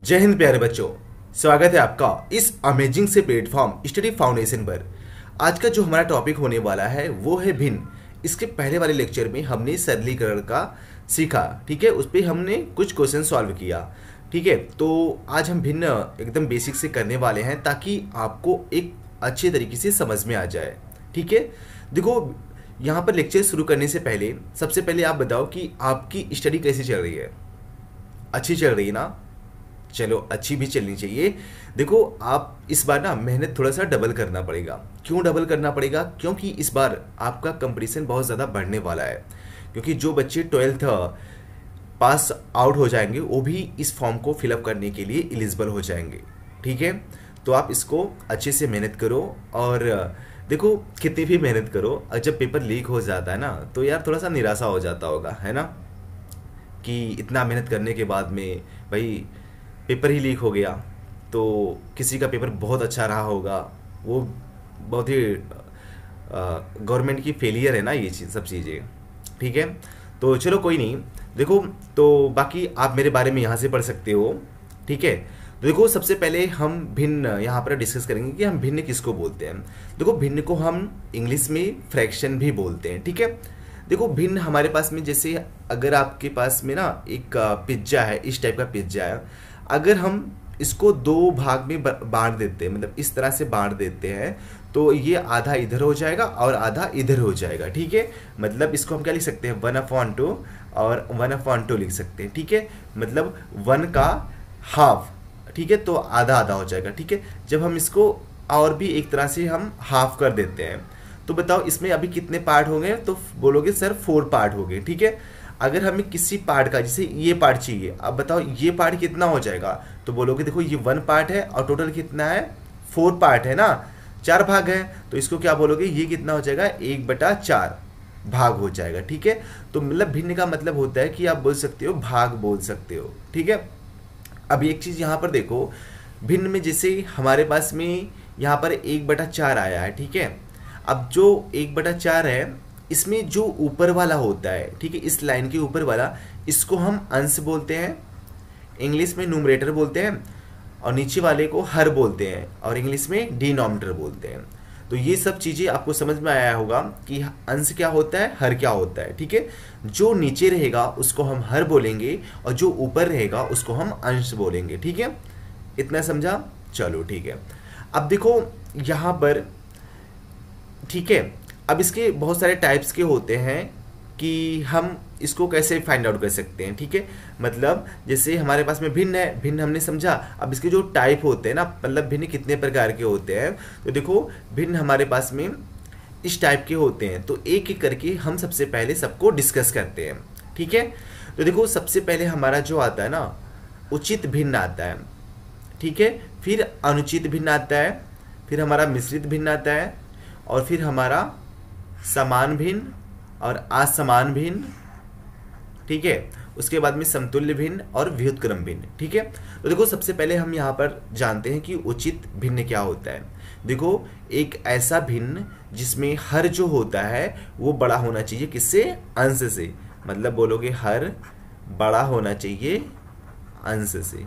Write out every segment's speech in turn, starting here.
जय हिंद प्यारे बच्चों। स्वागत है आपका इस अमेजिंग से प्लेटफॉर्म स्टडी फाउंडेशन पर। आज का जो हमारा टॉपिक होने वाला है वो है भिन्न। इसके पहले वाले लेक्चर में हमने सरलीकरण का सीखा, ठीक है। उस पर हमने कुछ क्वेश्चन सॉल्व किया, ठीक है। तो आज हम भिन्न एकदम बेसिक से करने वाले हैं ताकि आपको एक अच्छे तरीके से समझ में आ जाए, ठीक है। देखो, यहाँ पर लेक्चर शुरू करने से पहले सबसे पहले आप बताओ कि आपकी स्टडी कैसी चल रही है। अच्छी चल रही है ना? चलो, अच्छी भी चलनी चाहिए। देखो, आप इस बार ना मेहनत थोड़ा सा डबल करना पड़ेगा। क्यों डबल करना पड़ेगा? क्योंकि इस बार आपका कंपटीशन बहुत ज़्यादा बढ़ने वाला है। क्योंकि जो बच्चे 12th पास आउट हो जाएंगे वो भी इस फॉर्म को फिलअप करने के लिए एलिजिबल हो जाएंगे, ठीक है। तो आप इसको अच्छे से मेहनत करो। और देखो, कितनी भी मेहनत करो, और जब पेपर लीक हो जाता है ना तो यार थोड़ा सा निराशा हो जाता होगा, है ना, कि इतना मेहनत करने के बाद में भाई पेपर ही लीक हो गया। तो किसी का पेपर बहुत अच्छा रहा होगा, वो बहुत ही गवर्नमेंट की फेलियर है ना ये सब चीज़ें, ठीक है। तो चलो कोई नहीं। देखो, तो बाकी आप मेरे बारे में यहाँ से पढ़ सकते हो, ठीक है। तो देखो, सबसे पहले हम भिन्न यहाँ पर डिस्कस करेंगे कि हम भिन्न किसको बोलते हैं। देखो, भिन्न को हम इंग्लिश में फ्रैक्शन भी बोलते हैं, ठीक है। देखो, भिन्न हमारे पास में, जैसे अगर आपके पास में ना एक पिज्ज़ा है, इस टाइप का पिज्ज़ा है, अगर हम इसको दो भाग में बांट देते हैं, मतलब इस तरह से बांट देते हैं, तो ये आधा इधर हो जाएगा और आधा इधर हो जाएगा, ठीक है। मतलब इसको हम क्या लिख सकते हैं, 1/2 और 1/2 लिख सकते हैं, ठीक है। मतलब 1 का हाफ, ठीक है, तो आधा आधा हो जाएगा, ठीक है। जब हम इसको और भी एक तरह से हम हाफ कर देते हैं, तो बताओ इसमें अभी कितने पार्ट हो गए? तो बोलोगे सर 4 पार्ट हो गए, ठीक है। अगर हमें किसी पार्ट का, जैसे ये पार्ट चाहिए, अब बताओ ये पार्ट कितना हो जाएगा? तो बोलोगे देखो ये 1 पार्ट है और टोटल कितना है, 4 पार्ट है ना, 4 भाग है। तो इसको क्या बोलोगे, ये कितना हो जाएगा, 1/4 भाग हो जाएगा, ठीक है। तो मतलब भिन्न का मतलब होता है कि आप बोल सकते हो, भाग बोल सकते हो, ठीक है। अब एक चीज़ यहाँ पर देखो, भिन्न में जैसे हमारे पास में यहाँ पर 1/4 आया है, ठीक है। अब जो 1/4 है, इसमें जो ऊपर वाला होता है, ठीक है, इस लाइन के ऊपर वाला, इसको हम अंश बोलते हैं, इंग्लिश में न्यूमरेटर बोलते हैं, और नीचे वाले को हर बोलते हैं, और इंग्लिश में डिनोमिनेटर बोलते हैं। तो ये सब चीज़ें आपको समझ में आया होगा कि अंश क्या होता है, हर क्या होता है, ठीक है। जो नीचे रहेगा उसको हम हर बोलेंगे और जो ऊपर रहेगा उसको हम अंश बोलेंगे, ठीक है। इतना समझा? चलो ठीक है। अब देखो यहाँ पर, ठीक है, अब इसके बहुत सारे टाइप्स के होते हैं कि हम इसको कैसे फाइंड आउट कर सकते हैं, ठीक है। मतलब जैसे हमारे पास में भिन्न है, भिन्न हमने समझा। अब इसके जो टाइप होते हैं ना, मतलब भिन्न कितने प्रकार के होते हैं, तो देखो भिन्न हमारे पास में इस टाइप के होते हैं। तो एक एक करके हम सबसे पहले सबको डिस्कस करते हैं, ठीक है। तो देखो, सबसे पहले हमारा जो आता है ना, उचित भिन्न आता है, ठीक है। फिर अनुचित भिन्न आता है, फिर हमारा मिश्रित भिन्न आता है, और फिर हमारा समान भिन्न और असमान भिन्न, ठीक है। उसके बाद में समतुल्य भिन्न और व्युत्क्रम भिन्न, ठीक है। तो देखो, सबसे पहले हम यहाँ पर जानते हैं कि उचित भिन्न क्या होता है। देखो, एक ऐसा भिन्न जिसमें हर जो होता है वो बड़ा होना चाहिए, किससे? अंश से। मतलब बोलोगे हर बड़ा होना चाहिए अंश से,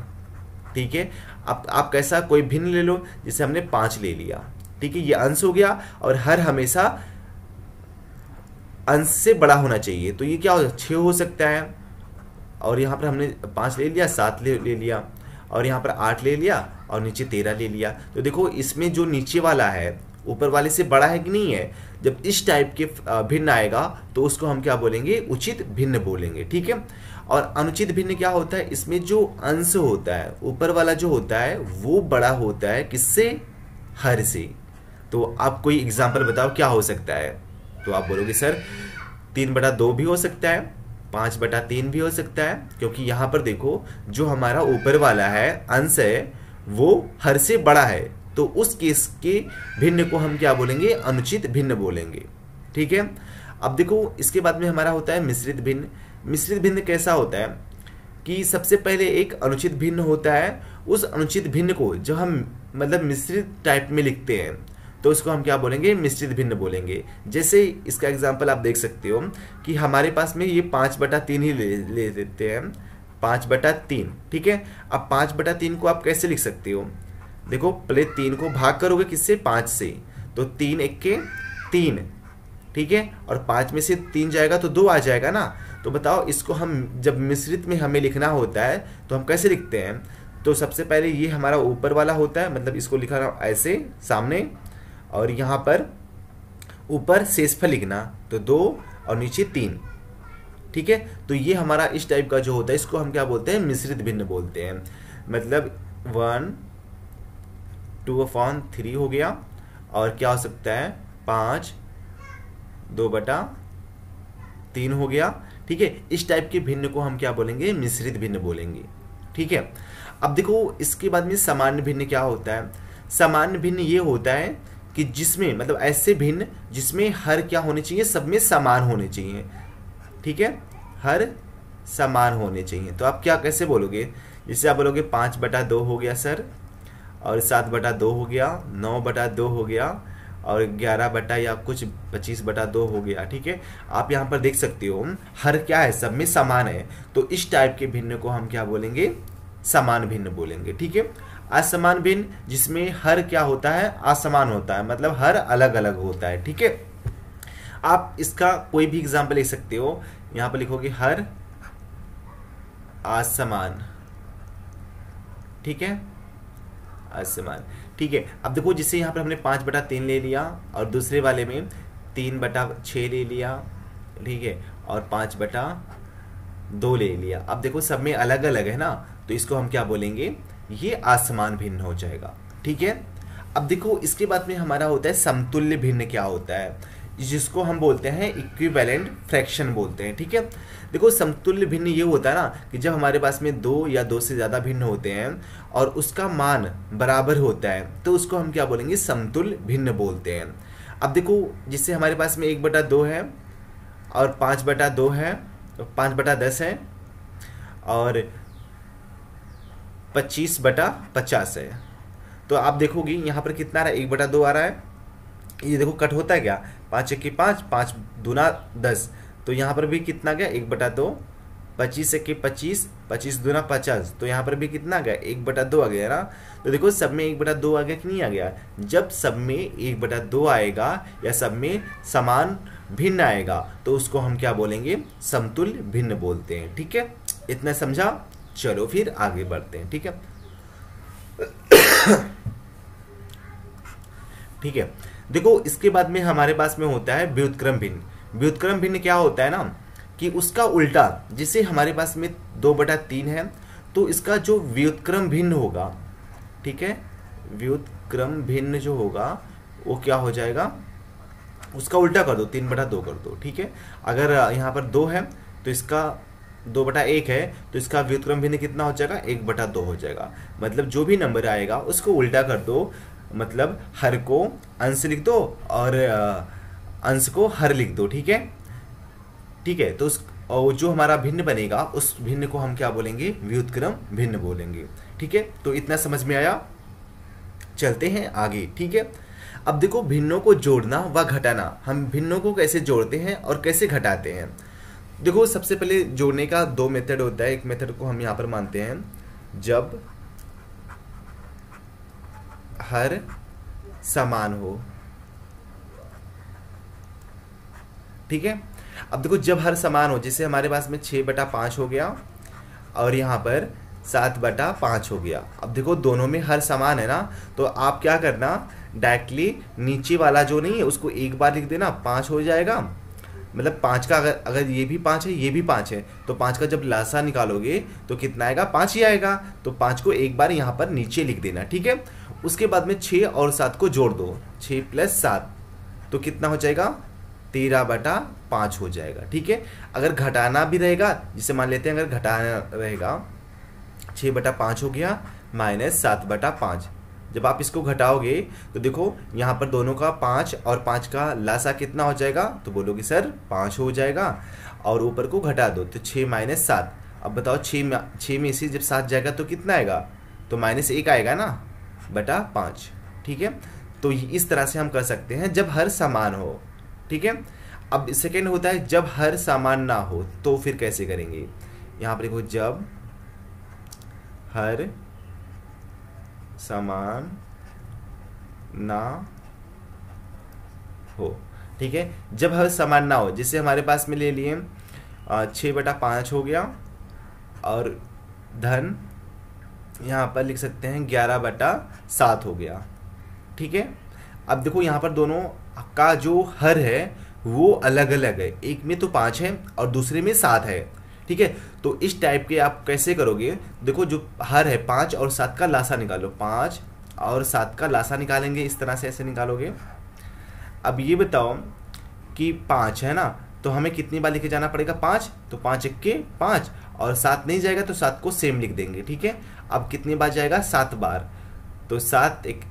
ठीक है। अब आप कैसा कोई भिन्न ले लो, जैसे हमने 5 ले लिया, ठीक है, ये अंश हो गया, और हर हमेशा अंश से बड़ा होना चाहिए, तो ये क्या हो, 6 हो सकता है। और यहाँ पर हमने 5 ले लिया, 7 ले लिया, और यहाँ पर 8 ले लिया, और नीचे 13 ले लिया। तो देखो, इसमें जो नीचे वाला है ऊपर वाले से बड़ा है कि नहीं है? जब इस टाइप के भिन्न आएगा तो उसको हम क्या बोलेंगे, उचित भिन्न बोलेंगे, ठीक है। और अनुचित भिन्न क्या होता है? इसमें जो अंश होता है, ऊपर वाला जो होता है वो बड़ा होता है, किससे? हर से। तो आप कोई एग्जाम्पल बताओ क्या हो सकता है? तो आप बोलोगे सर 3/2 भी हो सकता है, 5/3 भी हो सकता है, क्योंकि यहाँ पर देखो जो हमारा ऊपर वाला है अंश है वो हर से बड़ा है, तो उस केस के भिन्न को हम क्या बोलेंगे, अनुचित भिन्न बोलेंगे, ठीक है। अब देखो, इसके बाद में हमारा होता है मिश्रित भिन्न। मिश्रित भिन्न कैसा होता है कि सबसे पहले एक अनुचित भिन्न होता है, उस अनुचित भिन्न को जब हम मतलब मिश्रित टाइप में लिखते हैं तो इसको हम क्या बोलेंगे, मिश्रित भिन्न बोलेंगे। जैसे इसका एग्जांपल आप देख सकते हो कि हमारे पास में ये 5/3 ही ले लेते हैं, 5/3, ठीक है। अब 5/3 को आप कैसे लिख सकते हो, देखो पहले 3 को भाग करोगे किससे, 5 से, तो 3 1 3, ठीक है, और 5 में से 3 जाएगा तो 2 आ जाएगा ना। तो बताओ इसको हम जब मिश्रित में हमें लिखना होता है तो हम कैसे लिखते हैं, तो सबसे पहले ये हमारा ऊपर वाला होता है, मतलब इसको लिखा ऐसे सामने, और यहाँ पर ऊपर शेषफल लिखना, तो 2 और नीचे 3, ठीक है। तो ये हमारा इस टाइप का जो होता है इसको हम क्या बोलते हैं, मिश्रित भिन्न बोलते हैं। मतलब 1 2/3 हो गया, और क्या हो सकता है 5 2/3 हो गया, ठीक है। इस टाइप के भिन्न को हम क्या बोलेंगे, मिश्रित भिन्न बोलेंगे, ठीक है। अब देखो इसके बाद में सामान्य भिन्न क्या होता है। सामान्य भिन्न ये होता है कि जिसमें मतलब ऐसे भिन्न जिसमें हर क्या होने चाहिए, सब में समान होने चाहिए, ठीक है, हर समान होने चाहिए। तो आप क्या कैसे बोलोगे, जैसे आप बोलोगे 5/2 हो गया सर, और 7/2 हो गया, 9/2 हो गया, और 11 या कुछ 25/2 हो गया, ठीक है। आप यहाँ पर देख सकते हो हर क्या है, सब में समान है, तो इस टाइप के भिन्न को हम क्या बोलेंगे, समान भिन्न बोलेंगे, ठीक है। असमान भिन्न जिसमें हर क्या होता है, असमान होता है, मतलब हर अलग अलग होता है, ठीक है। आप इसका कोई भी एग्जाम्पल ले सकते हो, यहाँ पर लिखोगे हर असमान, ठीक है, असमान, ठीक है। अब देखो जिससे यहाँ पर हमने 5/3 ले लिया, और दूसरे वाले में 3/6 ले लिया, ठीक है, और 5/2 ले लिया। अब देखो सब में अलग अलग है ना, तो इसको हम क्या बोलेंगे, ये असमान भिन्न हो जाएगा, ठीक है। अब देखो इसके बाद में हमारा होता है समतुल्य भिन्न, क्या होता है, जिसको हम बोलते हैं इक्विवेलेंट फ्रैक्शन बोलते हैं, ठीक है। देखो समतुल्य भिन्न ये होता है ना कि जब हमारे पास में 2 या 2 से ज़्यादा भिन्न होते हैं और उसका मान बराबर होता है, तो उसको हम क्या बोलेंगे, समतुल्य भिन्न बोलते हैं। अब देखो जिससे हमारे पास में 1/2 है और 5/2 है, तो 5/10 है, और 25/50 है। तो आप देखोगे यहाँ पर कितना आ रहा है, 1/2 आ रहा है, ये देखो कट होता है क्या, 5 1 5, 5 दूना 10, तो यहाँ पर भी कितना गया, 1/2, 25 1 25, 25 दूना 50, तो यहाँ पर भी कितना आ गया, 1/2 आ गया ना। तो देखो सब में 1/2 आ गया कि नहीं आ गया। जब सब में 1/2 आएगा या सब में समान भिन्न आएगा, तो उसको हम क्या बोलेंगे, समतुल्य भिन्न बोलते हैं, ठीक है। इतना समझा, चलो फिर आगे बढ़ते हैं, ठीक है। ठीक है, देखो इसके बाद में हमारे पास में होता है व्युत्क्रम भिन्न। व्युत्क्रम भिन्न क्या होता है ना कि उसका उल्टा, जिसे हमारे पास में 2/3 है, तो इसका जो व्युत्क्रम भिन्न होगा, ठीक है, व्युत्क्रम भिन्न जो होगा वो क्या हो जाएगा, उसका उल्टा कर दो, 3/2 कर दो, ठीक है। अगर यहाँ पर 2 है तो इसका 2/1 है, तो इसका व्युत्क्रम भिन्न कितना हो जाएगा, 1/2 हो जाएगा। मतलब जो भी नंबर आएगा उसको उल्टा कर दो, मतलब हर को अंश लिख दो और अंश को हर लिख दो, ठीक है, ठीक है। तो उस और जो हमारा भिन्न बनेगा उस भिन्न को हम क्या बोलेंगे, व्युत्क्रम भिन्न बोलेंगे, ठीक है। तो इतना समझ में आया, चलते हैं आगे, ठीक है। अब देखो भिन्नों को जोड़ना व घटाना, हम भिन्नों को कैसे जोड़ते हैं और कैसे घटाते हैं। देखो सबसे पहले जोड़ने का 2 मेथड होता है। एक मेथड को हम यहाँ पर मानते हैं जब हर समान हो, ठीक है। अब देखो जब हर समान हो, जैसे हमारे पास में 6/5 हो गया और यहाँ पर 7/5 हो गया। अब देखो दोनों में हर समान है ना, तो आप क्या करना, डायरेक्टली नीचे वाला जो नहीं है उसको एक बार लिख देना, 5 हो जाएगा। मतलब 5 का अगर ये भी 5 है ये भी 5 है, तो 5 का जब लासा निकालोगे तो कितना आएगा, 5 ही आएगा। तो 5 को एक बार यहाँ पर नीचे लिख देना, ठीक है। उसके बाद में 6 और 7 को जोड़ दो, 6 + 7 तो कितना हो जाएगा, 13/5 हो जाएगा, ठीक है। अगर घटाना भी रहेगा, जिसे मान लेते हैं अगर घटाना रहेगा, 6/5 हो गया माइनस 7/5। जब आप इसको घटाओगे तो देखो यहाँ पर दोनों का 5 और 5 का लासा कितना हो जाएगा, तो बोलोगे सर 5 हो जाएगा, और ऊपर को घटा दो तो 6 - 7। अब बताओ 6 में से जब 7 जाएगा तो कितना आएगा, तो -1 आएगा ना, /5, ठीक है। तो इस तरह से हम कर सकते हैं जब हर समान हो, ठीक है। अब सेकेंड होता है जब हर समान ना हो, तो फिर कैसे करेंगे। यहाँ पर देखो जब हर समान ना हो। ठीक है, जब हर समान ना हो, जैसे हमारे पास में ले लिए 6/5 हो गया, और धन यहाँ पर लिख सकते हैं 11/7 हो गया। ठीक है, अब देखो यहाँ पर दोनों का जो हर है वो अलग अलग है, एक में तो 5 है और दूसरे में 7 है। ठीक है, तो इस टाइप के आप कैसे करोगे, देखो जो हर है 5 और 7 का लासा निकालो, 5 और 7 का लासा निकालेंगे, इस तरह से ऐसे निकालोगे। अब ये बताओ कि 5 है ना, तो हमें कितनी बार लेके जाना पड़ेगा, 5, तो 5 1 5, और 7 नहीं जाएगा तो 7 को सेम लिख देंगे। ठीक है, अब कितनी बार जाएगा, 7 बार, तो 7 एक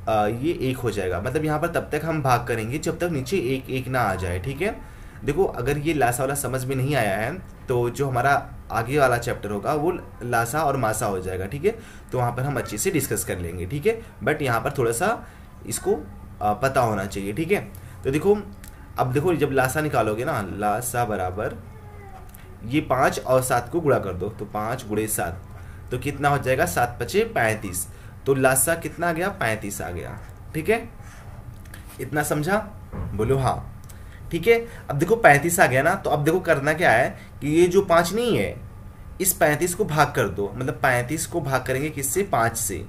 ये 1 हो जाएगा। मतलब यहाँ पर तब तक हम भाग करेंगे जब तक नीचे 1 1 ना आ जाए। ठीक है, देखो अगर ये लासा वाला समझ में नहीं आया है तो जो हमारा आगे वाला चैप्टर होगा वो लासा और मासा हो जाएगा। ठीक है, तो वहाँ पर हम अच्छे से डिस्कस कर लेंगे। ठीक है, बट यहाँ पर थोड़ा सा इसको पता होना चाहिए। ठीक है, तो देखो अब देखो जब लासा निकालोगे ना, लासा बराबर ये 5 और 7 को गुणा कर दो, तो 5 गुणे 7 तो कितना हो जाएगा, 7 5 35, तो लासा कितना आ गया, 35 आ गया। ठीक है, इतना समझा, बोलो हाँ। ठीक है, अब देखो 35 आ गया ना, तो अब देखो करना क्या है कि ये जो 5 नहीं है, इस 35 को भाग कर दो, मतलब 35 को भाग करेंगे किससे, 5 से,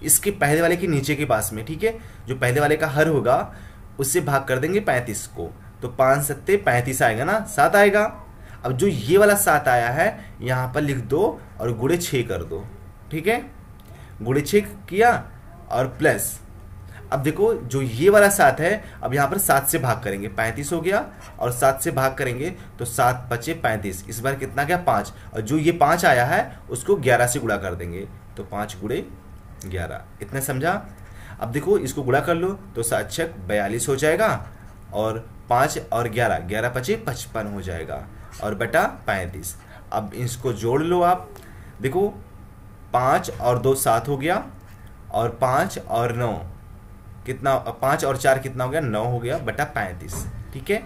इसके पहले वाले के नीचे के पास में। ठीक है, जो पहले वाले का हर होगा उससे भाग कर देंगे 35 को, तो 5 7 35 आएगा ना, 7 आएगा। अब जो ये वाला 7 आया है यहाँ पर लिख दो और गुणे 6 कर दो। ठीक है, गुणे 6 किया और प्लस, अब देखो जो ये वाला 7 है, अब यहाँ पर 7 से भाग करेंगे, 35 हो गया, और 7 से भाग करेंगे तो 7 5 35, इस बार कितना गया, 5, और जो ये 5 आया है उसको 11 से गुणा कर देंगे, तो 5 गुणे 11। इतना समझा। अब देखो इसको गुणा कर लो तो 7 6 42 हो जाएगा, और 5 और 11 11 5 55 हो जाएगा, और बटा 35। अब इसको जोड़ लो आप, देखो 5 और 2 7 हो गया, और 5 और 9 कितना, 5 और 4 कितना हो गया, 9 हो गया, बटा 35। ठीक है,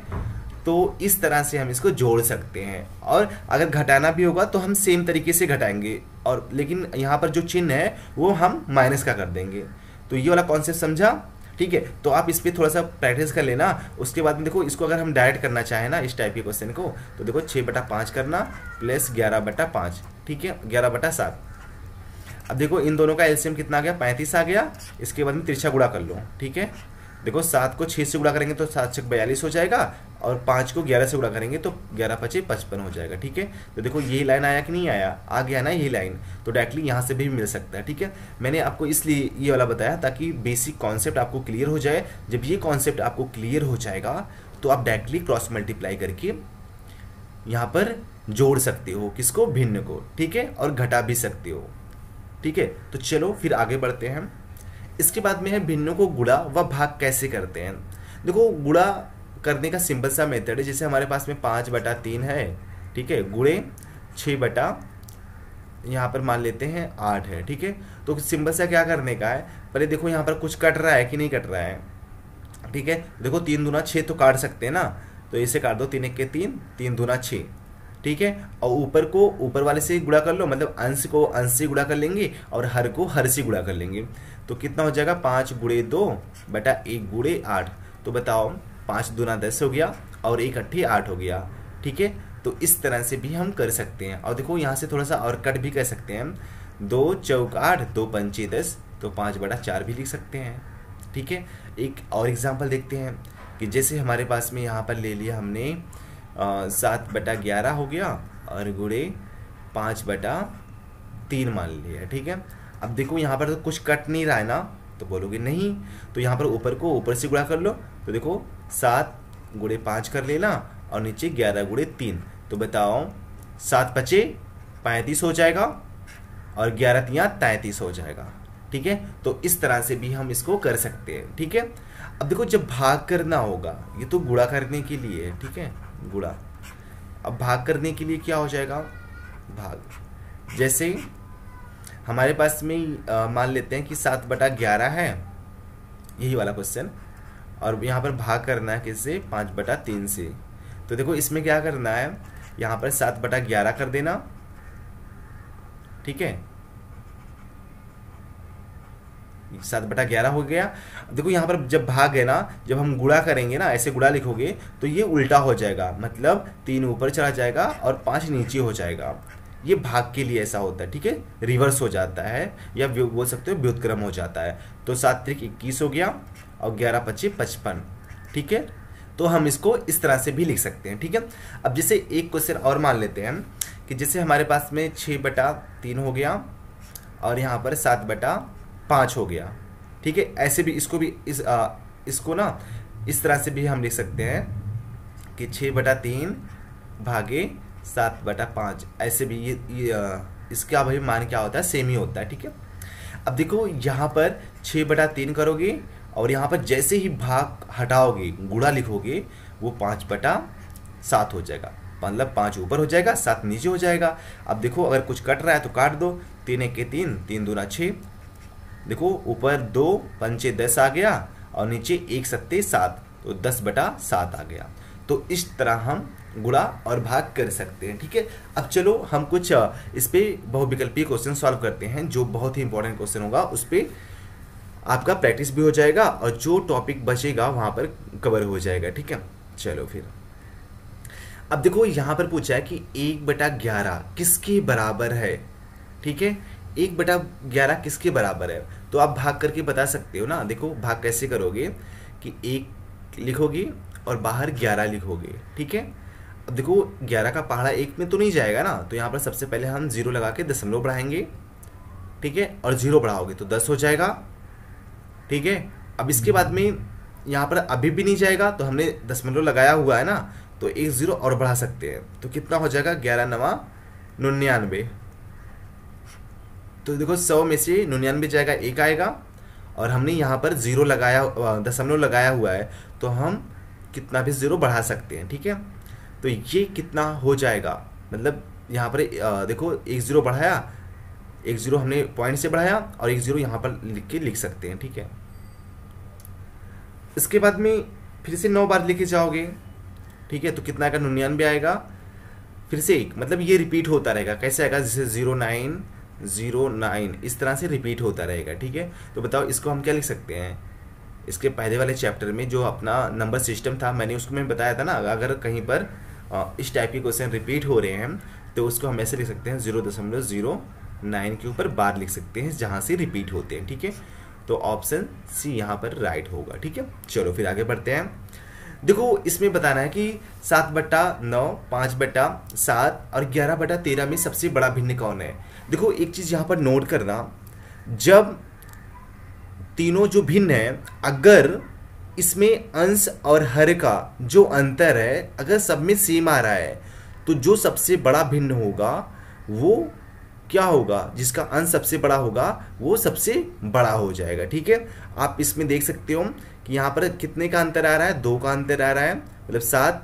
तो इस तरह से हम इसको जोड़ सकते हैं, और अगर घटाना भी होगा तो हम सेम तरीके से घटाएंगे, और लेकिन यहाँ पर जो चिन्ह है वो हम माइनस का कर देंगे। तो ये वाला कॉन्सेप्ट समझा। ठीक है, तो आप इस पर थोड़ा सा प्रैक्टिस कर लेना। उसके बाद में देखो इसको अगर हम डायरेक्ट करना चाहें ना इस टाइप के क्वेश्चन को, तो देखो 6/5 करना प्लस 11/5, ठीक है, 11/7। अब देखो इन दोनों का एलसीएम कितना आ गया, 35 आ गया। इसके बाद में तिरछा गुणा कर लो। ठीक है, देखो 7 को 6 से गुणा करेंगे तो 7 6 42 हो जाएगा, और 5 को 11 से गुणा करेंगे तो 11 5 55 हो जाएगा। ठीक है, तो देखो ये लाइन आया कि नहीं आया, आ गया ना ये लाइन, तो डायरेक्टली यहाँ से भी मिल सकता है। ठीक है, मैंने आपको इसलिए ये वाला बताया ताकि बेसिक कॉन्सेप्ट आपको क्लियर हो जाए। जब ये कॉन्सेप्ट आपको क्लियर हो जाएगा तो आप डायरेक्टली क्रॉस मल्टीप्लाई करके यहाँ पर जोड़ सकते हो, किसको, भिन्न को। ठीक है, और घटा भी सकते हो। ठीक है, तो चलो फिर आगे बढ़ते हैं। इसके बाद में है भिन्नों को गुणा व भाग कैसे करते हैं। देखो गुणा करने का सिंपल सा मेथड है, जैसे हमारे पास में 5/3 है, ठीक है, गुणे 6 यहाँ पर मान लेते हैं 8 है। ठीक है, तो सिंपल सा क्या करने का है, पहले देखो यहाँ पर कुछ कट रहा है कि नहीं कट रहा है। ठीक है, देखो 3 दूना 6 तो काट सकते हैं ना, तो इसे काट दो, 3 1 3, 3 दूना 6। ठीक है, और ऊपर को ऊपर वाले से गुणा कर लो, मतलब अंश को अंश से गुणा कर लेंगे और हर को हर से गुणा कर लेंगे, तो कितना हो जाएगा, 5 गुणे 2 बटा 1 गुणे 8। तो बताओ 5 दूना 10 हो गया और 1 अट्ठी 8 हो गया। ठीक है, तो इस तरह से भी हम कर सकते हैं। और देखो यहाँ से थोड़ा सा और कट भी कर सकते हैं, 2 चौक 8, 2 पंचे 10, तो 5/4 भी लिख सकते हैं। ठीक है, एक और एग्जाम्पल देखते हैं कि जैसे हमारे पास में यहाँ पर ले लिया हमने 7/11 हो गया और गुणे 5/3 मान लिया। ठीक है, अब देखो यहाँ पर तो कुछ कट नहीं रहा है ना, तो बोलोगे नहीं, तो यहाँ पर ऊपर को ऊपर से गुणा कर लो, तो देखो 7 गुणे 5 कर लेना और नीचे 11 गुणे 3, तो बताओ 7 5 35 हो जाएगा और 11 3 33 हो जाएगा। ठीक है, तो इस तरह से भी हम इसको कर सकते हैं। ठीक है, अब देखो जब भाग करना होगा, ये तो गुणा करने के लिए है। ठीक है, गुणा, अब भाग करने के लिए क्या हो जाएगा, भाग, जैसे हमारे पास में मान लेते हैं कि 7/11 है, यही वाला क्वेश्चन, और यहाँ पर भाग करना है किससे, 5/3 से। तो देखो इसमें क्या करना है, यहाँ पर 7/11 कर देना। ठीक है, 7/11 हो गया। देखो यहाँ पर जब भाग है ना, जब हम गुणा करेंगे ना, ऐसे गुणा लिखोगे तो ये उल्टा हो जाएगा, मतलब 3 ऊपर चला जाएगा और 5 नीचे हो जाएगा। ये भाग के लिए ऐसा होता है, ठीक है, रिवर्स हो जाता है या बोल सकते हो व्युत्क्रम हो जाता है। तो 7 त्रिक 21 हो गया और 11 पच्चीस 55, ठीक है। तो हम इसको इस तरह से भी लिख सकते हैं, ठीक है। अब जैसे एक क्वेश्चन और मान लेते हैं कि जैसे हमारे पास में 6/3 हो गया और यहाँ पर 7/5 हो गया, ठीक है। ऐसे भी इसको भी इसको ना इस तरह से भी हम लिख सकते हैं कि 6/3 भागे 7/5, ऐसे भी इसका भाई मान क्या होता है, सेम ही होता है, ठीक है। अब देखो यहाँ पर 6/3 करोगे और यहाँ पर जैसे ही भाग हटाओगे, गुणा लिखोगे, वो 5/7 हो जाएगा, मतलब 5 ऊपर हो जाएगा, 7 नीचे हो जाएगा। अब देखो अगर कुछ कट रहा है तो काट दो, 3 1 3, 3 दूना 6, देखो ऊपर 2 5 10 आ गया और नीचे 1 7 7, तो 10/7 आ गया। तो इस तरह हम गुणा और भाग कर सकते हैं, ठीक है। अब चलो हम कुछ इस पे बहुविकल्पीय क्वेश्चन सॉल्व करते हैं, जो बहुत ही इंपॉर्टेंट क्वेश्चन होगा, उस पर आपका प्रैक्टिस भी हो जाएगा और जो टॉपिक बचेगा वहाँ पर कवर हो जाएगा, ठीक है। चलो फिर अब देखो यहाँ पर पूछा है कि 1/11 किसके बराबर है, ठीक है। 1/11 किसके बराबर है, तो आप भाग करके बता सकते हो ना। देखो भाग कैसे करोगे कि 1 लिखोगे और बाहर 11 लिखोगे, ठीक है। अब देखो 11 का पहाड़ा 1 में तो नहीं जाएगा ना, तो यहाँ पर सबसे पहले हम 0 लगा के दशमलव बढ़ाएंगे, ठीक है, और 0 बढ़ाओगे तो 10 हो जाएगा, ठीक है। अब इसके बाद में यहाँ पर अभी भी नहीं जाएगा, तो हमने दशमलव लगाया हुआ है ना, तो 1 0 और बढ़ा सकते हैं, तो कितना हो जाएगा, 11 9 99। तो देखो 100 में से 99 जाएगा, 1 आएगा, और हमने यहाँ पर 0 लगाया, दशमलव लगाया हुआ है, तो हम कितना भी 0 बढ़ा सकते हैं, ठीक है। तो ये कितना हो जाएगा, मतलब यहाँ पर देखो 1 0 बढ़ाया, 1 0 हमने पॉइंट से बढ़ाया और 1 0 यहाँ पर लिख के लिख सकते हैं, ठीक है। इसके बाद में फिर से 9 बार लेके जाओगे, ठीक है, तो कितना आएगा, 99 आएगा। फिर से 1, मतलब ये रिपीट होता रहेगा, कैसे आएगा, जैसे 09 09, इस तरह से रिपीट होता रहेगा, ठीक है। तो बताओ इसको हम क्या लिख सकते हैं। इसके पहले वाले चैप्टर में जो अपना नंबर सिस्टम था, मैंने उसको मैं बताया था ना, अगर कहीं पर इस टाइप के क्वेश्चन रिपीट हो रहे हैं तो उसको हम ऐसे लिख सकते हैं, 0.09 के ऊपर बार लिख सकते हैं जहाँ से रिपीट होते हैं, ठीक है। तो ऑप्शन सी यहाँ पर राइट होगा, ठीक है। चलो फिर आगे बढ़ते हैं। देखो इसमें बताना है कि 7/9, 5/7 और 11/13 में सबसे बड़ा भिन्न कौन है। देखो एक चीज़ यहाँ पर नोट करना, जब तीनों जो भिन्न है, अगर इसमें अंश और हर का जो अंतर है अगर सब में सेम आ रहा है, तो जो सबसे बड़ा भिन्न होगा वो क्या होगा, जिसका अंश सबसे बड़ा होगा वो सबसे बड़ा हो जाएगा, ठीक है। आप इसमें देख सकते हो कि यहाँ पर कितने का अंतर आ रहा है, 2 का अंतर आ रहा है, मतलब 7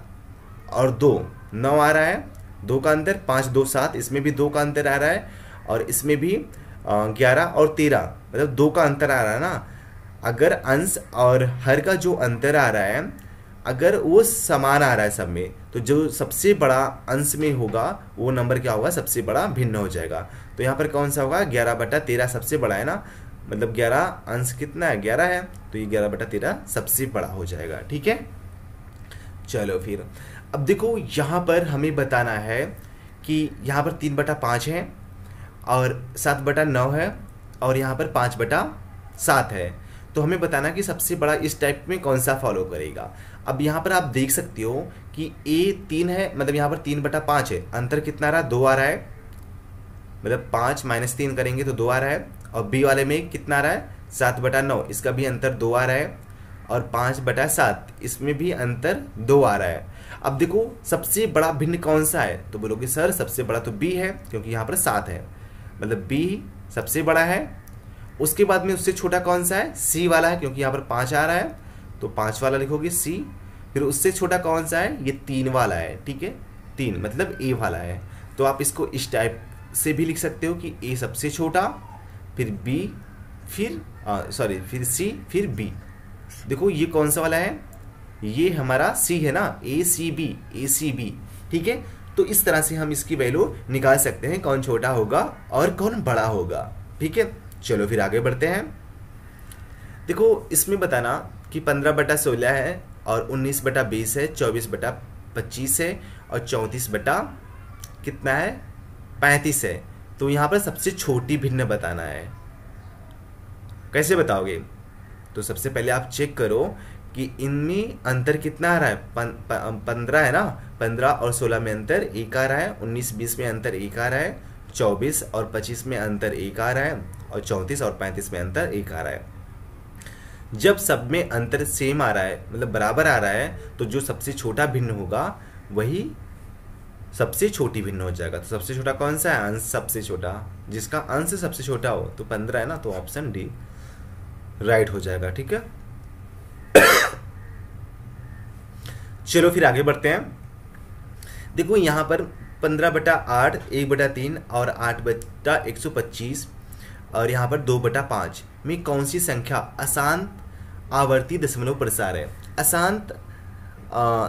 और 2 9 आ रहा है, 2 का अंतर, 5 2 7, इसमें भी 2 का अंतर आ रहा है, और इसमें भी 11 और 13, मतलब 2 का अंतर आ रहा है ना। अगर अंश और हर का जो अंतर आ रहा है अगर वो समान आ रहा है सब में, तो जो सबसे बड़ा अंश में होगा वो नंबर क्या होगा, सबसे बड़ा भिन्न हो जाएगा। तो यहाँ पर कौन सा होगा, 11/13 सबसे बड़ा है ना, मतलब 11 अंश कितना है, 11 है, तो ये 11/13 सबसे बड़ा हो जाएगा, ठीक है। चलो फिर अब देखो यहाँ पर हमें बताना है कि यहाँ पर 3/5 है और 7/9 है और यहाँ पर 5/7 है, तो हमें बताना कि सबसे बड़ा इस टाइप में कौन सा फॉलो करेगा। अब यहाँ पर आप देख सकते हो कि A 3 है, मतलब यहाँ पर 3/5 है, अंतर कितना आ रहा है, 2 आ रहा है, मतलब 5 - 3 करेंगे तो 2 आ रहा है, और B वाले में कितना आ रहा है, 7/9, इसका भी अंतर 2 आ रहा है, और 5/7 इसमें भी अंतर 2 आ रहा है। अब देखो सबसे बड़ा भिन्न कौन सा है, तो बोलोगे सर सबसे बड़ा तो B है, क्योंकि यहाँ पर 7 है, मतलब B सबसे बड़ा है। उसके बाद में उससे छोटा कौन सा है, C वाला है, क्योंकि यहाँ पर 5 आ रहा है, तो 5 वाला लिखोगे C। फिर उससे छोटा कौन सा है, ये 3 वाला है, ठीक है, 3 मतलब A वाला है। तो आप इसको इस टाइप से भी लिख सकते हो कि A सबसे छोटा, फिर B, फिर C, फिर B। देखो ये कौन सा वाला है, ये हमारा C है ना, ACB, ठीक है। तो इस तरह से हम इसकी वैल्यू निकाल सकते हैं, कौन छोटा होगा और कौन बड़ा होगा, ठीक है। चलो फिर आगे बढ़ते हैं। देखो इसमें बताना कि 15/16 है और 19/20 है, 24/25 है और 34 कितना है 35 है। तो यहाँ पर सबसे छोटी भिन्न बताना है। कैसे बताओगे? तो सबसे पहले आप चेक करो कि इनमें अंतर कितना आ रहा है। 15 है ना, 15 और 16 में अंतर 1 आ रहा है, 19-20 में अंतर 1 आ रहा है, 24 और 25 में अंतर 1 आ रहा है और 34 और 35 में अंतर 1 आ रहा है। जब सब में अंतर सेम आ रहा है, मतलब बराबर आ रहा है, तो जो सबसे छोटा भिन्न होगा वही सबसे छोटी भिन्न हो जाएगा। तो सबसे छोटा कौन सा है? अंश सबसे छोटा, जिसका अंश सबसे छोटा हो। तो 15 है ना, तो ऑप्शन डी राइट हो जाएगा। ठीक है, चलो फिर आगे बढ़ते हैं। देखो यहाँ पर 15/8, 1/3 और 8/125 और यहाँ पर 2/5 में कौन सी संख्या अशांत आवर्ती दशमलव प्रसार है? अशांत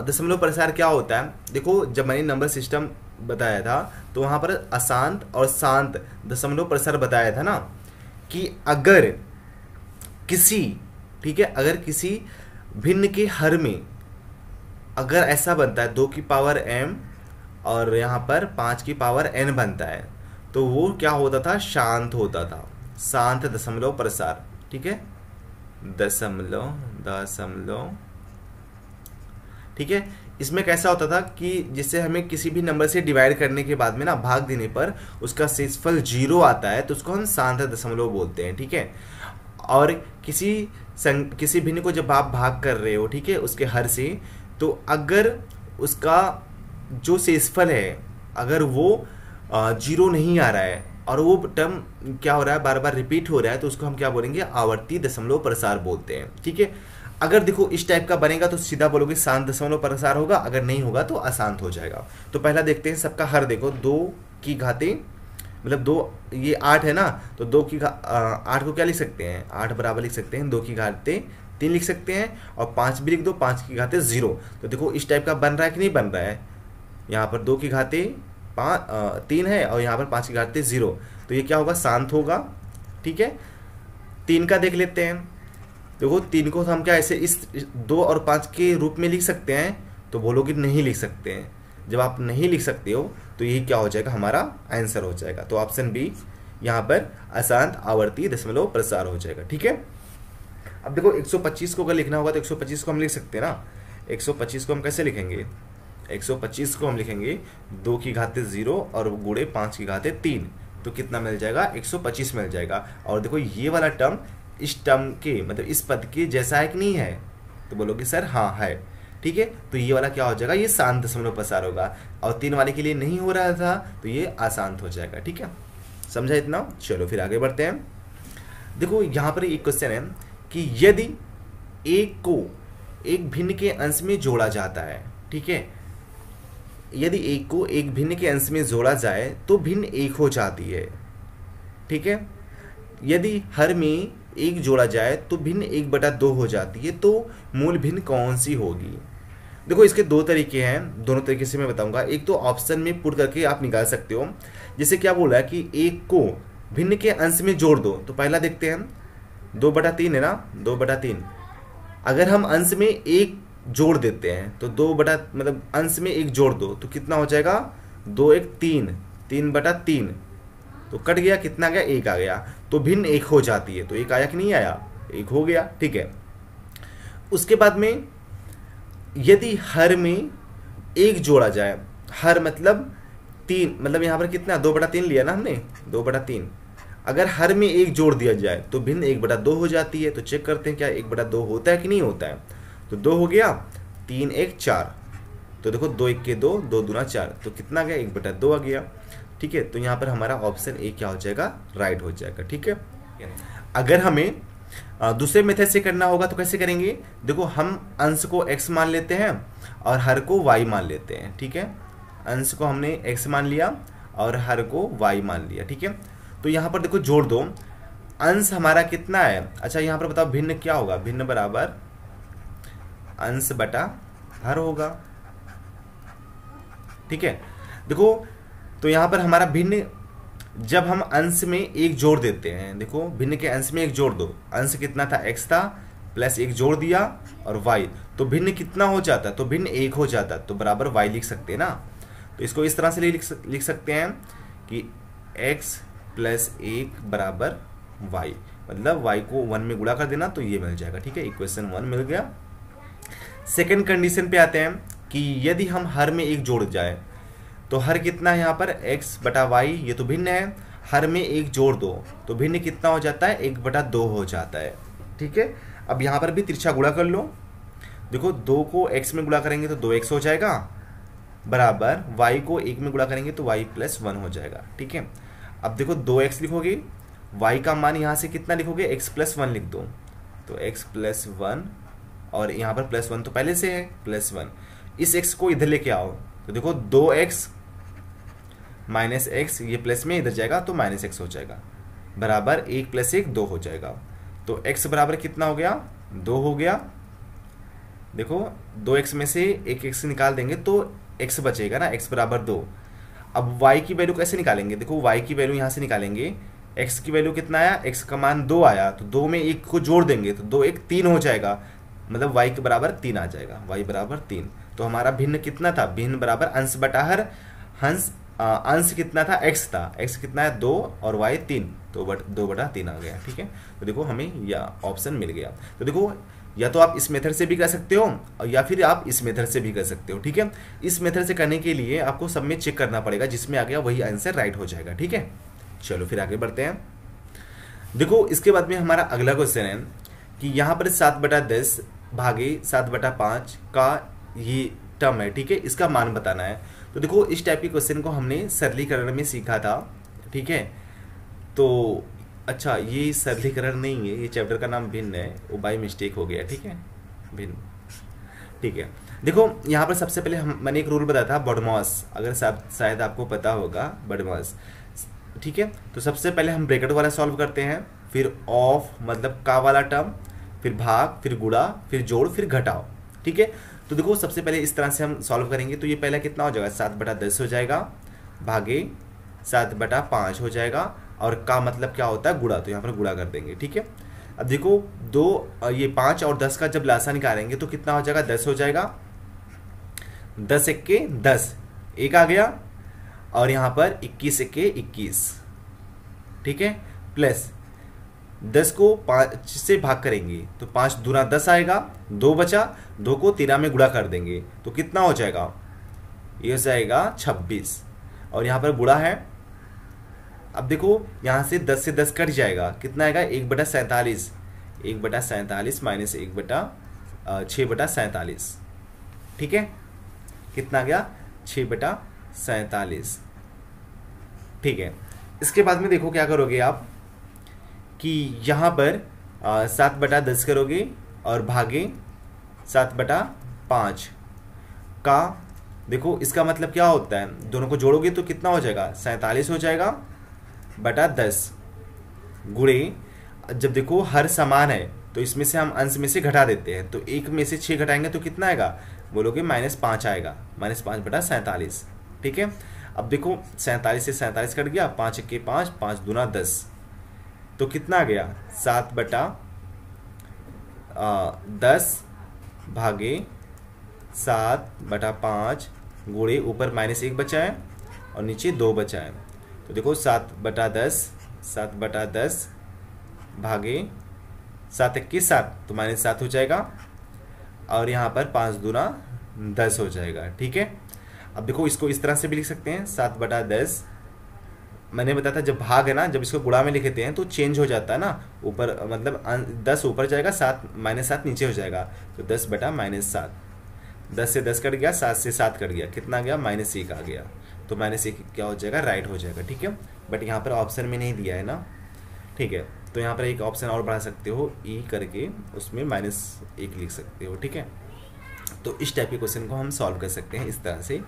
दशमलव प्रसार क्या होता है? देखो जब मैंने नंबर सिस्टम बताया था तो वहाँ पर अशांत और शांत दशमलव प्रसार बताया था ना, कि अगर किसी, ठीक है, अगर किसी भिन्न के हर में अगर ऐसा बनता है 2 की पावर m और यहाँ पर 5 की पावर n बनता है, तो वो क्या होता था? शांत होता था, शांत दशमलव प्रसार। ठीक है, दशमलव ठीक है। इसमें कैसा होता था कि जिससे हमें किसी भी नंबर से डिवाइड करने के बाद में ना भाग देने पर उसका शेषफल 0 आता है, तो उसको हम शांत दशमलव बोलते हैं। ठीक है, और किसी भिन्न को जब आप भाग कर रहे हो, ठीक है, उसके हर से, तो अगर उसका जो शेषफल है अगर वो 0 नहीं आ रहा है और वो टर्म क्या हो रहा है, बार बार रिपीट हो रहा है, तो उसको हम क्या बोलेंगे? आवर्ती दशमलव प्रसार बोलते हैं। ठीक है, अगर देखो इस टाइप का बनेगा तो सीधा बोलोगे शांत दशमलव प्रसार होगा, अगर नहीं होगा तो अशांत हो जाएगा। तो पहला देखते हैं सबका हर। देखो 2 की घातें, मतलब 2, ये 8 है ना, तो 8 को क्या लिख सकते हैं? 8 बराबर लिख सकते हैं 2 की घातें 3 लिख सकते हैं, और 5 भी लिख दो, 5 की घातें 0। तो देखो इस टाइप का बन रहा है कि नहीं बन रहा है? यहाँ पर 2 की घातें 3 है और यहाँ पर 5 की घातें 0, तो ये क्या होगा? शांत होगा। ठीक है, 3 का देख लेते हैं। देखो 3 को हम क्या ऐसे इस 2 और 5 के रूप में लिख सकते हैं? तो बोलोगे नहीं लिख सकते हैं। जब आप नहीं लिख सकते हो तो यही क्या हो जाएगा? हमारा आंसर हो जाएगा। तो ऑप्शन बी यहाँ पर अशांत आवर्ती दशमलव प्रसार हो जाएगा। ठीक है, अब देखो 125 को अगर लिखना होगा तो 125 को हम लिख सकते हैं ना। 125 को हम कैसे लिखेंगे? 125 को हम लिखेंगे 2 की घातें 0 और गुणे 5 की घातें 3, तो कितना मिल जाएगा? 125 मिल जाएगा। और देखो ये वाला टर्म इस टर्म के, मतलब इस पद के जैसा है कि नहीं है? तो बोलोगे सर हाँ है। ठीक है, तो ये वाला क्या हो जाएगा? ये शांत दशमलव प्रसार होगा, और 3 वाले के लिए नहीं हो रहा था तो ये अशांत हो जाएगा। ठीक है, समझा इतना? चलो फिर आगे बढ़ते हैं। देखो यहाँ पर एक क्वेश्चन है कि यदि एक को एक भिन्न के अंश में जोड़ा जाता है, ठीक है, यदि एक को एक भिन्न के अंश में जोड़ा जाए तो भिन्न 1 हो जाती है। ठीक है, यदि हर में 1 जोड़ा जाए तो भिन्न 1/2 हो जाती है, तो मूल भिन्न कौन सी होगी? देखो इसके 2 तरीके हैं, दोनों तरीके से मैं बताऊंगा। एक तो ऑप्शन में पुट करके आप निकाल सकते हो। जैसे क्या बोला है कि 1 को भिन्न के अंश में जोड़ दो, तो पहला देखते हैं 2/3 है ना, 2/3। अगर हम अंश में 1 जोड़ देते हैं तो मतलब अंश में 1 जोड़ दो तो कितना हो जाएगा? 2 1 3, 3/3, तो कट गया, कितना गया? 1 आ गया, तो भिन्न 1 हो जाती है। तो 1 आया कि नहीं आया? 1 हो गया। ठीक है, उसके बाद में यदि हर में 1 जोड़ा जाए, हर मतलब 3, मतलब यहाँ पर कितना? 2/3 लिया ना हमने, 2/3। अगर हर में 1 जोड़ दिया जाए तो भिन्न 1/2 हो जाती है। तो चेक करते हैं क्या 1/2 होता है कि नहीं होता है? तो 2 हो गया, 3 1 4, तो देखो 2 1 के 2, 2 दूना 4, तो कितना गया? 1/2 आ गया। ठीक है, तो यहाँ पर हमारा ऑप्शन ए क्या हो जाएगा? राइट हो जाएगा। ठीक है, अगर हमें दूसरे मेथड से करना होगा तो कैसे करेंगे? देखो हम अंश को x मान लेते हैं और हर को y मान लेते हैं। ठीक है, अंश को हमने x मान लिया और हर को y मान लिया। ठीक है, तो यहाँ पर देखो जोड़ दो, अंश हमारा कितना है? अच्छा यहाँ पर बताओ भिन्न क्या होगा? भिन्न बराबर अंश बटा हर होगा। ठीक है, देखो तो यहाँ पर हमारा भिन्न जब हम अंश में एक जोड़ देते हैं, देखो भिन्न के अंश में एक जोड़ दो, अंश कितना था x था, प्लस एक जोड़ दिया और y, तो भिन्न कितना हो जाता, तो भिन्न 1 हो जाता, तो बराबर y लिख सकते हैं ना। तो इसको इस तरह से लिख सकते हैं कि x प्लस 1 बराबर y, मतलब y को 1 में गुणा कर देना तो ये मिल जाएगा। ठीक है, इक्वेशन 1 मिल गया। सेकंड कंडीशन पे आते हैं कि यदि हम हर में एक जोड़ जाए, तो हर कितना है यहाँ पर x बटा y, ये तो भिन्न है, हर में एक जोड़ दो तो भिन्न कितना हो जाता है 1 बटा 2 हो जाता है। ठीक है, अब यहाँ पर भी तिरछा गुणा कर लो, देखो 2 को x में गुणा करेंगे तो 2x हो जाएगा, बराबर y को 1 में गुणा करेंगे तो y प्लस 1 हो जाएगा। ठीक है, अब देखो 2x लिखोगे, y का मान यहाँ से कितना लिखोगे x प्लस 1 लिख दो, तो x प्लस 1 और यहाँ पर प्लस 1 तो पहले से है प्लस 1, इस x को इधर लेके आओ तो देखो 2x माइनस एक्स, ये प्लस में इधर जाएगा तो माइनस एक्स हो जाएगा, बराबर 1 प्लस 1 2 हो जाएगा। तो x बराबर कितना हो गया 2 हो गया। देखो 2x में से एक x निकाल देंगे तो x बचेगा ना, x बराबर 2। अब y की वैल्यू कैसे निकालेंगे, देखो y की वैल्यू यहाँ से निकालेंगे, x की वैल्यू कितना आया, x का मान 2 आया, तो 2 में 1 को जोड़ देंगे तो 2 1 3 हो जाएगा, मतलब y के बराबर 3 आ जाएगा, y बराबर 3। तो हमारा भिन्न कितना था, भिन्न बराबर अंश बटा हर, अंश कितना था x था, x कितना है 2 और y 3, तो 2 बटा 3 आ गया। ठीक है, तो देखो हमें यह ऑप्शन मिल गया। तो देखो या तो आप इस मेथड से भी कर सकते हो या फिर आप इस मेथड से भी कर सकते हो। ठीक है, इस मेथड से करने के लिए आपको सब में चेक करना पड़ेगा, जिसमें आ गया वही आंसर राइट हो जाएगा। ठीक है, चलो फिर आगे बढ़ते हैं। देखो इसके बाद में हमारा अगला क्वेश्चन है कि यहाँ पर 7/10 भागे 7/5 का ये टर्म है। ठीक है, इसका मान बताना है। तो देखो इस टाइप के क्वेश्चन को हमने सरलीकरण में सीखा था। ठीक है, तो अच्छा ये सरलीकरण नहीं है, ये चैप्टर का नाम भिन्न है, वो बाय मिस्टेक हो गया। ठीक है, भिन्न। ठीक है, देखो यहाँ पर सबसे पहले मैंने एक रूल बताया था बॉडमॉस, अगर शायद आपको पता होगा बॉडमॉस। ठीक है, तो सबसे पहले हम ब्रैकेट वाला सॉल्व करते हैं, फिर ऑफ मतलब का वाला टर्म, फिर भाग, फिर गुणा, फिर जोड़, फिर घटाओ। ठीक है, तो देखो सबसे पहले इस तरह से हम सॉल्व करेंगे तो ये पहला कितना हो जाएगा 7/10 हो जाएगा, भागे 7/5 हो जाएगा, और का मतलब क्या होता है गुणा, तो यहाँ पर गुणा कर देंगे। ठीक है, अब देखो ये 5 और 10 का जब लासा निकालेंगे तो कितना हो जाएगा 10 हो जाएगा, 10 एक्के 10 एक आ गया, और यहाँ पर 21 एक्के 21। ठीक है, प्लस 10 को 5 से भाग करेंगे तो 5 दूना 10 आएगा, 2 बचा, 2 को 13 में गुणा कर देंगे तो कितना हो जाएगा, ये हो जाएगा 26, और यहाँ पर गुणा है। अब देखो यहाँ से 10 से 10 कट जाएगा, कितना आएगा 1/47, 1/47 माइनस 6/47। ठीक है, कितना आ गया 6/47। ठीक है, इसके बाद में देखो क्या करोगे आप कि यहाँ पर 7/10 करोगे और भागे 7/5 का, देखो इसका मतलब क्या होता है, दोनों को जोड़ोगे तो कितना हो जाएगा 47 हो जाएगा बटा 10, गुणे जब देखो हर समान है तो इसमें से हम अंश में से घटा देते हैं, तो 1 में से 6 घटाएंगे तो कितना आएगा, बोलोगे -5 आएगा, -5/47। ठीक है, अब देखो 47 से 47 कट गया, 5 एक्के 5, 5 दूना 10, तो कितना आ गया 7/10 भागे 7/5 गुणे ऊपर -1 बचा है और नीचे 2 बचा है, तो देखो 7/10 भागे 7 एक्के 7, तो -7 हो जाएगा, और यहाँ पर 5 दूना 10 हो जाएगा। ठीक है, अब देखो इसको इस तरह से भी लिख सकते हैं 7/10, मैंने बताया था जब भाग है ना, जब इसको गुणा में लिखते हैं तो चेंज हो जाता है ना, ऊपर मतलब 10 ऊपर जाएगा, -7 नीचे हो जाएगा, तो 10/-7, 10 से 10 कट गया, 7 से 7 कट गया, कितना आ गया -1 आ गया, तो -1 क्या हो जाएगा राइट हो जाएगा। ठीक है, बट यहाँ पर ऑप्शन में नहीं दिया है ना। ठीक है, तो यहाँ पर एक ऑप्शन और बढ़ा सकते हो ई करके, उसमें -1 लिख सकते हो। ठीक है, तो इस टाइप के क्वेश्चन को हम सॉल्व कर सकते हैं इस तरह से।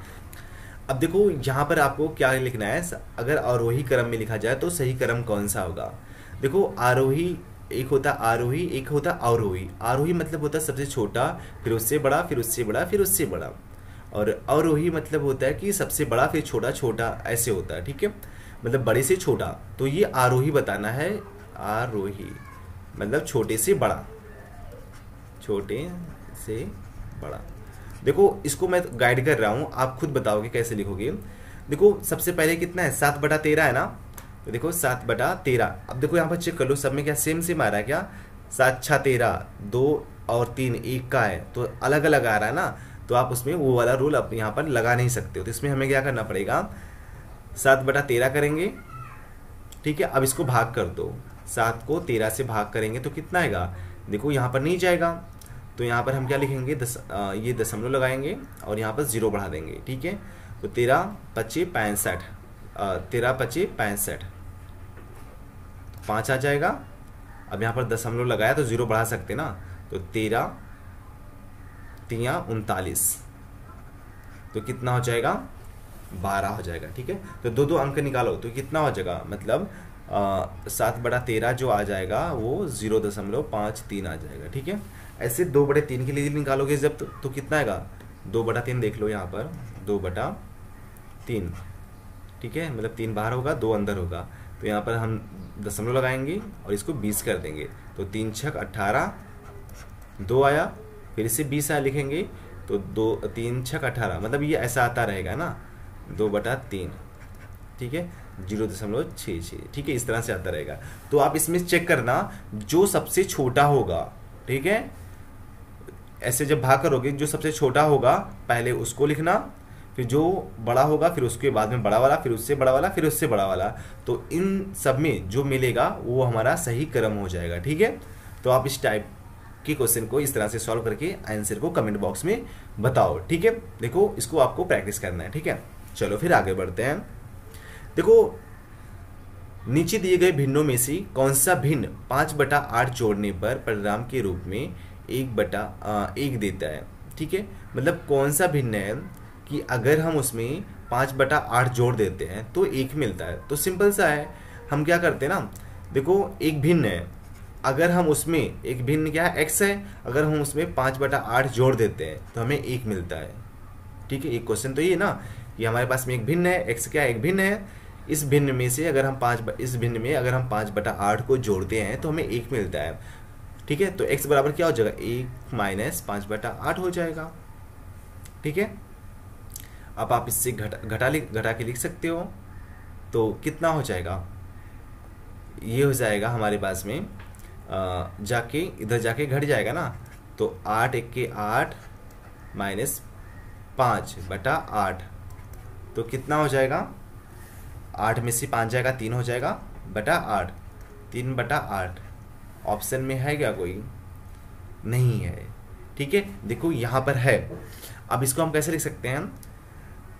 अब देखो यहाँ पर आपको क्या लिखना है, अगर आरोही क्रम में लिखा जाए तो सही क्रम कौन सा होगा। देखो आरोही एक होता आरोही, एक होता अवरोही। आरोही मतलब होता है सबसे छोटा, फिर उससे बड़ा, फिर उससे बड़ा, फिर उससे बड़ा, और अवरोही मतलब होता है कि सबसे बड़ा फिर छोटा, छोटा ऐसे होता है। ठीक है, मतलब बड़े से छोटा, तो ये आरोही बताना है, आरोही मतलब छोटे से बड़ा, छोटे से बड़ा। देखो इसको मैं गाइड कर रहा हूँ, आप खुद बताओगे कैसे लिखोगे। देखो सबसे पहले कितना है, 7/13 है ना, तो देखो 7/13। अब देखो यहाँ पर चेक कर लो, सब में क्या सेम सेम आ रहा है क्या, 7×6=13, 2 और 3 1 का है, तो अलग अलग आ रहा है ना, तो आप उसमें वो वाला रूल आप यहाँ पर लगा नहीं सकते हो। तो इसमें हमें क्या करना पड़ेगा, 7/13 करेंगे, ठीक है। अब इसको भाग कर दो, 7 को 13 से भाग करेंगे तो कितना आएगा, देखो यहाँ पर नहीं जाएगा, तो यहाँ पर हम क्या लिखेंगे, ये दशमलव लगाएंगे और यहाँ पर 0 बढ़ा देंगे, ठीक है। तो 13×5 = 65, 13×5 = 65, 5 आ जाएगा। अब यहाँ पर दशमलव लगाया तो 0 बढ़ा सकते ना, तो 13×3=39, तो कितना हो जाएगा, 12 हो जाएगा, ठीक है। तो दो दो अंक निकालो तो कितना हो जाएगा, मतलब 7/13 जो आ जाएगा वो 0.53 आ जाएगा, ठीक है। ऐसे 2/3 के लिए निकालोगे जब तो कितना आएगा, 2/3 देख लो यहाँ पर, 2/3, ठीक है, मतलब 3 बाहर होगा 2 अंदर होगा, तो यहाँ पर हम दशमलव लगाएंगे और इसको 20 कर देंगे, तो 3×6=18, 2 आया, फिर इसे 20 आया लिखेंगे, तो 3×6=18, मतलब ये ऐसा आता रहेगा ना, 2/3, ठीक है, 0.66, ठीक है, इस तरह से आता रहेगा। तो आप इसमें चेक करना जो सबसे छोटा होगा, ठीक है, ऐसे जब भाग करोगे जो सबसे छोटा होगा पहले उसको लिखना, फिर जो बड़ा होगा फिर उसके बाद में बड़ा वाला, फिर उससे बड़ा वाला, फिर उससे बड़ा वाला, तो इन सब में जो मिलेगा वो हमारा सही क्रम हो जाएगा, ठीक है। तो आप इस टाइप के क्वेश्चन को इस तरह से सॉल्व करके आंसर को कमेंट बॉक्स में बताओ, ठीक है। देखो इसको आपको प्रैक्टिस करना है, ठीक है। चलो फिर आगे बढ़ते हैं। देखो नीचे दिए गए भिन्नों में से कौन सा भिन्न 5/8 जोड़ने पर परिणाम के रूप में 1/1 देता है, ठीक है। मतलब कौन सा भिन्न है कि अगर हम उसमें 5/8 जोड़ देते हैं तो 1 मिलता है। तो सिंपल सा है, हम क्या करते हैं ना, देखो एक भिन्न है, अगर हम उसमें एक भिन्न क्या है, x है, अगर हम उसमें 5/8 जोड़ देते हैं तो हमें 1 मिलता है, ठीक है। एक क्वेश्चन तो ये ना कि हमारे पास में एक भिन्न है, x क्या है, एक भिन्न है, इस भिन्न में से अगर हम 5/8 को जोड़ते हैं तो हमें 1 मिलता है, ठीक है। तो x बराबर क्या हो जाएगा, 1 - 5/8 हो जाएगा, ठीक है। अब आप इससे घटा के लिख सकते हो, तो कितना हो जाएगा, ये हो जाएगा हमारे पास में जाके इधर जाके घट जाएगा ना, तो 8 × 1 = 8 - 5/8, तो कितना हो जाएगा, 8 में से 5 जाएगा 3 हो जाएगा /8, 3/8। ऑप्शन में है क्या कोई, नहीं है, ठीक है। देखो यहाँ पर है, अब इसको हम कैसे लिख सकते हैं,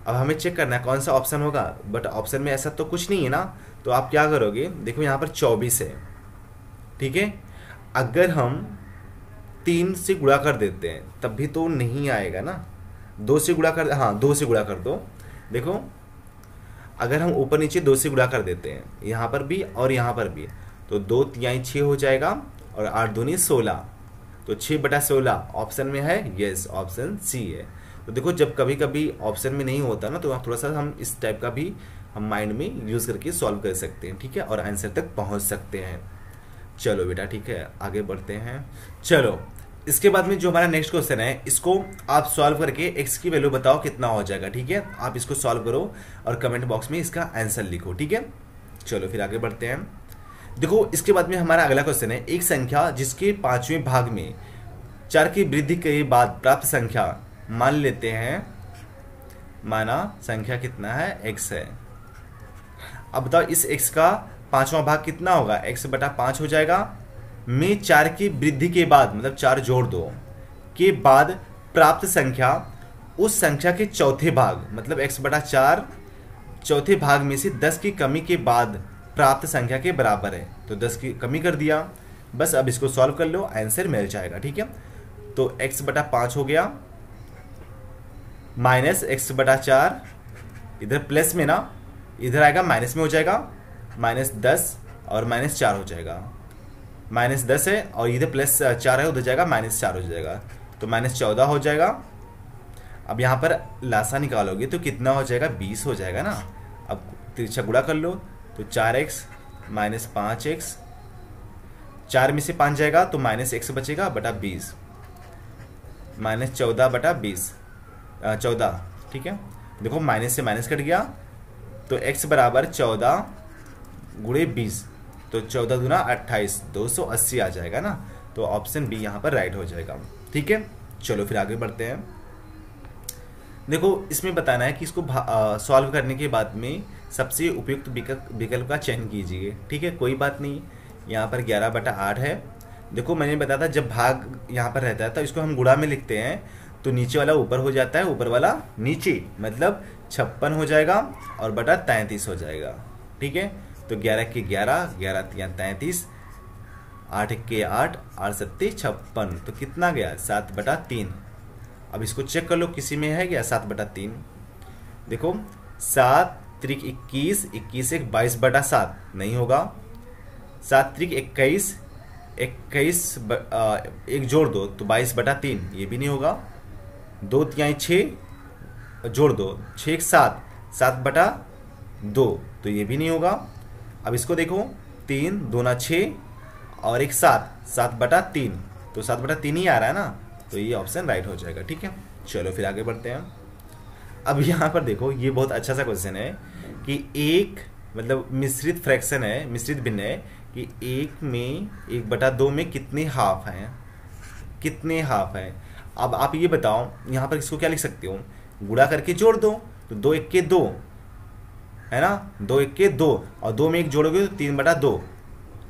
अब हमें चेक करना है कौन सा ऑप्शन होगा, बट ऑप्शन में ऐसा तो कुछ नहीं है ना, तो आप क्या करोगे, देखो यहाँ पर 24 है, ठीक है। अगर हम 3 से गुणा कर देते हैं तब भी तो नहीं आएगा ना, 2 से गुणा कर, हाँ 2 से गुणा कर दो। देखो अगर हम ऊपर नीचे 2 से गुणा कर देते हैं, यहाँ पर भी और यहाँ पर भी, तो 2 × 6 हो जाएगा और 8 दूनी 16, तो 6/16 ऑप्शन में है, यस ऑप्शन सी है। तो देखो जब कभी कभी ऑप्शन में नहीं होता ना, तो आप थोड़ा सा हम इस टाइप का भी हम माइंड में यूज़ करके सॉल्व कर सकते हैं, ठीक है, और आंसर तक पहुँच सकते हैं। चलो बेटा ठीक है, आगे बढ़ते हैं। चलो इसके बाद में जो हमारा नेक्स्ट क्वेश्चन है, इसको आप सॉल्व करके x की वैल्यू बताओ कितना हो जाएगा, ठीक है। आप इसको सॉल्व करो और कमेंट बॉक्स में इसका आंसर लिखो, ठीक है। चलो फिर आगे बढ़ते हैं। देखो इसके बाद में हमारा अगला क्वेश्चन है, एक संख्या जिसके 5वें भाग में 4 की वृद्धि के बाद प्राप्त संख्या मान लेते हैं, माना संख्या कितना है, x है। अब बताओ इस x का 5वां भाग कितना होगा, x/5 हो जाएगा, में 4 की वृद्धि के बाद, मतलब 4 जोड़ दो के बाद प्राप्त संख्या उस संख्या के चौथे भाग, मतलब x/4 चौथे भाग में से 10 की कमी के बाद प्राप्त संख्या के बराबर है, तो 10 की कमी कर दिया, बस अब इसको सॉल्व कर लो, आंसर मिल जाएगा, ठीक है। तो x/5 हो गया माइनस x/4, इधर प्लस में ना, इधर आएगा माइनस में हो जाएगा, -10 और -4 हो जाएगा, -10 है और इधर +4 है, उधर जाएगा -4 हो जाएगा, तो -14 हो जाएगा। अब यहाँ पर लासा निकालोगे तो कितना हो जाएगा, 20 हो जाएगा ना। अब तिरछा गुणा कर लो, तो 4x माइनस 5x, 4 में से 5 जाएगा तो माइनस x बचेगा बटा 20, माइनस 14 बटा 20, 14। ठीक है, देखो माइनस से माइनस कट गया तो x बराबर 14 गुणे 20, तो 14 दूना 28, 280 आ जाएगा ना। तो ऑप्शन बी यहाँ पर राइट हो जाएगा। ठीक है, चलो फिर आगे बढ़ते हैं। देखो इसमें बताना है कि इसको सॉल्व करने के बाद में सबसे उपयुक्त विकल्प का चयन कीजिए। ठीक है, कोई बात नहीं, यहाँ पर 11 बटा 8 है। देखो मैंने बताया था जब भाग यहाँ पर रहता है तो इसको हम गुणा में लिखते हैं, तो नीचे वाला ऊपर हो जाता है, ऊपर वाला नीचे, मतलब 56 हो जाएगा और बटा 33 हो जाएगा। ठीक है, तो 11 के 11, 11 तिया 33, 8 के 8, 8 सत्ते 56, तो कितना गया 7 बटा 3। अब इसको चेक कर लो किसी में है क्या 7 बटा 3। देखो 7 त्रिक 21, 21 एक 22 बटा 7 नहीं होगा, 7 त्रिक 21, 21 एक जोड़ दो तो 22 बटा 3 ये भी नहीं होगा, 2 तिहाई 6 जोड़ दो 6 एक 7, 7 बटा 2 तो ये भी नहीं होगा। अब इसको देखो 3 2 6 और एक 7, 7 बटा 3, तो 7 बटा 3 ही आ रहा है ना, तो ये ऑप्शन राइट हो जाएगा। ठीक है, चलो फिर आगे बढ़ते हैं। अब यहाँ पर देखो ये बहुत अच्छा सा क्वेश्चन है कि एक मतलब मिश्रित फ्रैक्शन है, मिश्रित भिन्न है कि 1 में 1 बटा 2 में कितने हाफ हैं, कितने हाफ हैं। अब आप ये बताओ यहाँ पर इसको क्या लिख सकते हो, गुणा करके जोड़ दो, तो 2 1 के 2 है ना, 2 1 के 2 और 2 में 1 जोड़ोगे तो 3 बटा 2।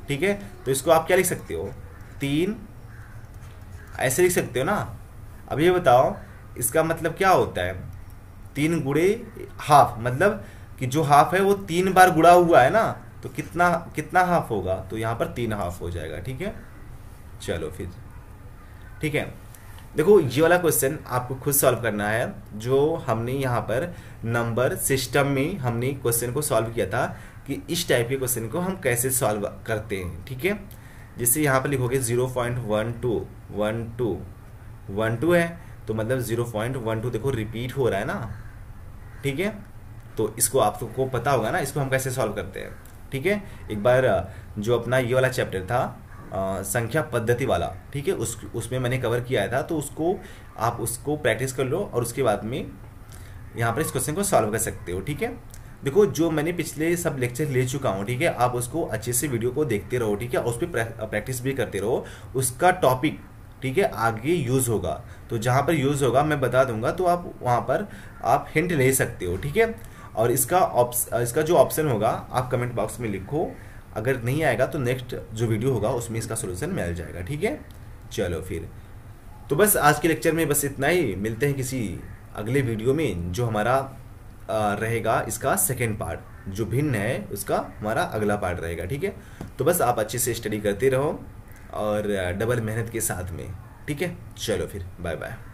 ठीक है, तो इसको आप क्या लिख सकते हो 3, ऐसे लिख सकते हो ना। अब ये बताओ इसका मतलब क्या होता है, 3 गुणे हाफ, मतलब कि जो हाफ है वो 3 बार गुणा हुआ है ना, तो कितना कितना हाफ होगा, तो यहाँ पर 3 हाफ हो जाएगा। ठीक है, चलो फिर। ठीक है, देखो ये वाला क्वेश्चन आपको खुद सॉल्व करना है, जो हमने यहाँ पर नंबर सिस्टम में हमने क्वेश्चन को सॉल्व किया था कि इस टाइप के क्वेश्चन को हम कैसे सॉल्व करते हैं। ठीक है, जैसे यहाँ पर लिखोगे 0.12 है, तो मतलब 0.12 देखो रिपीट हो रहा है ना। ठीक है, तो इसको आपको पता होगा ना, इसको हम कैसे सॉल्व करते हैं। ठीक है, एक बार जो अपना ये वाला चैप्टर था संख्या पद्धति वाला, ठीक है, उसमें मैंने कवर किया था, तो आप उसको प्रैक्टिस कर लो और उसके बाद में यहाँ पर इस क्वेश्चन को सॉल्व कर सकते हो। ठीक है, देखो जो मैंने पिछले सब लेक्चर ले चुका हूँ, ठीक है, आप उसको अच्छे से वीडियो को देखते रहो। ठीक है, उस पर प्रैक्टिस भी करते रहो, उसका टॉपिक ठीक है आगे यूज़ होगा, तो जहाँ पर यूज़ होगा मैं बता दूंगा, तो आप वहाँ पर आप हिंट ले सकते हो। ठीक है, और इसका जो ऑप्शन होगा आप कमेंट बॉक्स में लिखो, अगर नहीं आएगा तो नेक्स्ट जो वीडियो होगा उसमें इसका सोल्यूशन मिल जाएगा। ठीक है, चलो फिर, तो बस आज के लेक्चर में बस इतना ही, मिलते हैं किसी अगले वीडियो में जो हमारा रहेगा इसका सेकेंड पार्ट, जो भिन्न है उसका हमारा अगला पार्ट रहेगा। ठीक है, तो बस आप अच्छे से स्टडी करते रहो और डबल मेहनत के साथ में। ठीक है, चलो फिर, बाय बाय।